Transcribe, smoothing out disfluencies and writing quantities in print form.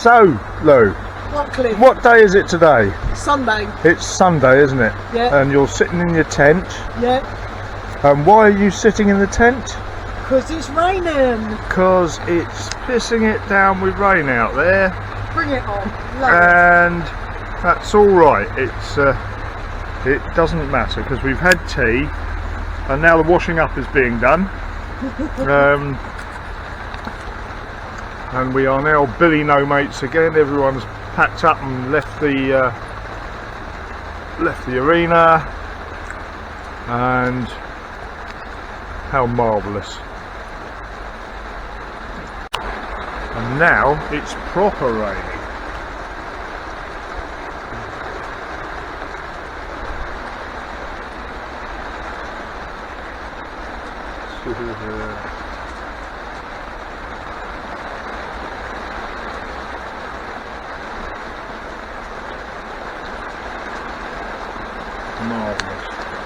So, Lou, What, Cliff? what day is it today? Sunday. It's Sunday, isn't it? Yeah. And you're sitting in your tent. Yeah. And why are you sitting in the tent? Because it's raining. Because it's pissing it down with rain out there. Bring it on. Love And that's all right. It doesn't matter because we've had tea, and now the washing up is being done. And we are now Billy No Mates again. Everyone's packed up and left the arena, and how marvellous. And now it's proper raining. Marvellous.